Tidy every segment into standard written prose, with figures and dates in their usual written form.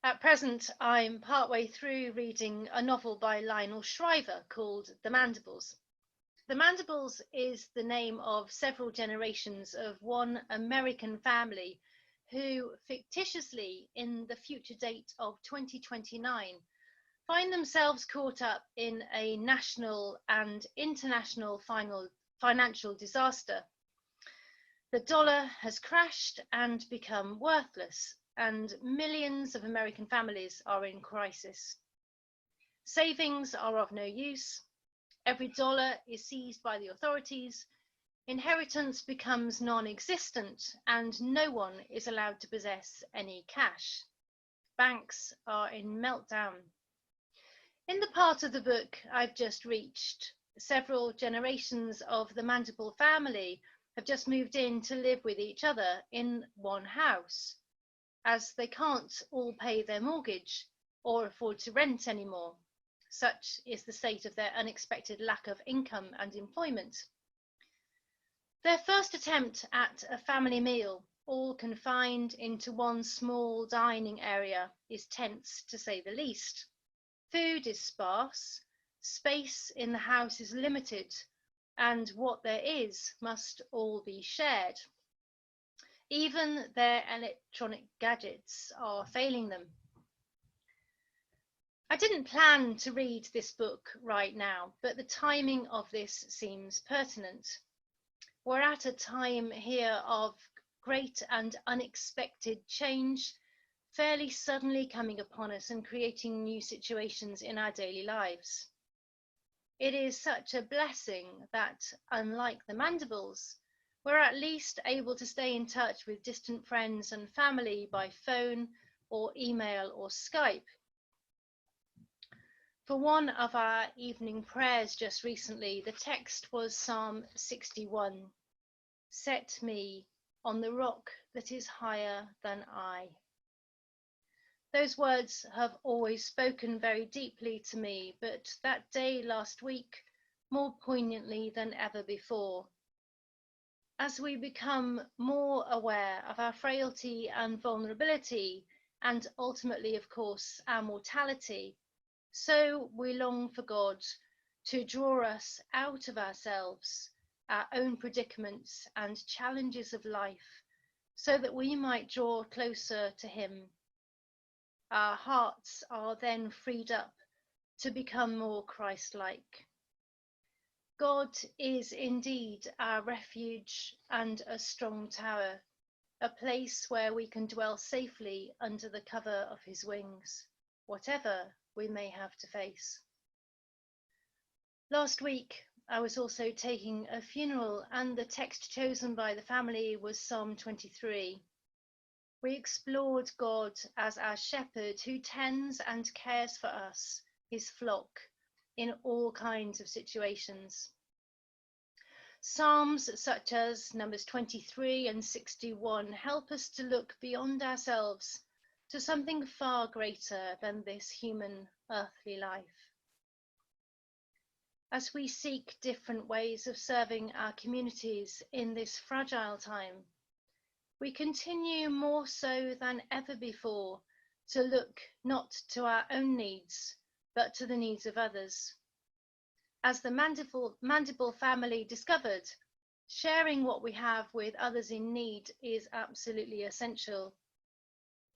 At present, I'm partway through reading a novel by Lionel Shriver called The Mandibles. The Mandibles is the name of several generations of one American family who fictitiously, in the future date of 2029, find themselves caught up in a national and international financial disaster. The dollar has crashed and become worthless, and millions of American families are in crisis. Savings are of no use. Every dollar is seized by the authorities. Inheritance becomes non-existent, and no one is allowed to possess any cash. Banks are in meltdown. In the part of the book I've just reached, several generations of the Mandible family have just moved in to live with each other in one house, as they can't all pay their mortgage or afford to rent anymore. Such is the state of their unexpected lack of income and employment. Their first attempt at a family meal, all confined into one small dining area, is tense to say the least. Food is sparse, space in the house is limited, and what there is must all be shared. Even their electronic gadgets are failing them. I didn't plan to read this book right now, but the timing of this seems pertinent. We're at a time here of great and unexpected change, fairly suddenly coming upon us and creating new situations in our daily lives. It is such a blessing that, unlike the Mandibles, we're at least able to stay in touch with distant friends and family by phone or email or Skype. For one of our evening prayers just recently, the text was Psalm 61. Set me on the rock that is higher than I. Those words have always spoken very deeply to me, but that day last week, more poignantly than ever before. As we become more aware of our frailty and vulnerability, and ultimately, of course, our mortality, so we long for God to draw us out of ourselves, our own predicaments and challenges of life, so that we might draw closer to Him. Our hearts are then freed up to become more Christ-like. God is indeed our refuge and a strong tower, a place where we can dwell safely under the cover of His wings, whatever we may have to face. Last week, I was also taking a funeral, and the text chosen by the family was Psalm 23. We explored God as our shepherd who tends and cares for us, His flock, in all kinds of situations. Psalms such as Numbers 23 and 61 help us to look beyond ourselves to something far greater than this human earthly life. As we seek different ways of serving our communities in this fragile time, we continue more so than ever before to look not to our own needs, but to the needs of others. As the Mandible family discovered, sharing what we have with others in need is absolutely essential.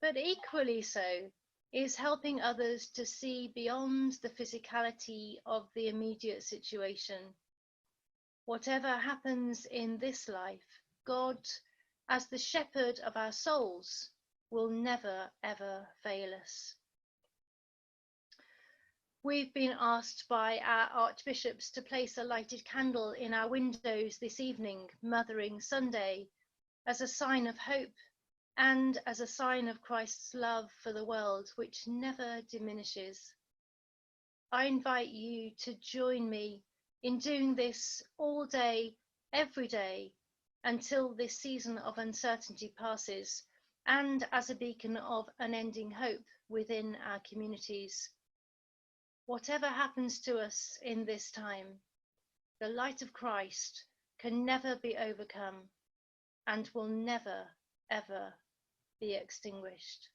But equally so is helping others to see beyond the physicality of the immediate situation. Whatever happens in this life, God, as the shepherd of our souls, will never ever fail us. We've been asked by our archbishops to place a lighted candle in our windows this evening, Mothering Sunday, as a sign of hope and as a sign of Christ's love for the world, which never diminishes. I invite you to join me in doing this all day, every day, until this season of uncertainty passes, and as a beacon of unending hope within our communities. Whatever happens to us in this time, the light of Christ can never be overcome and will never, ever be extinguished.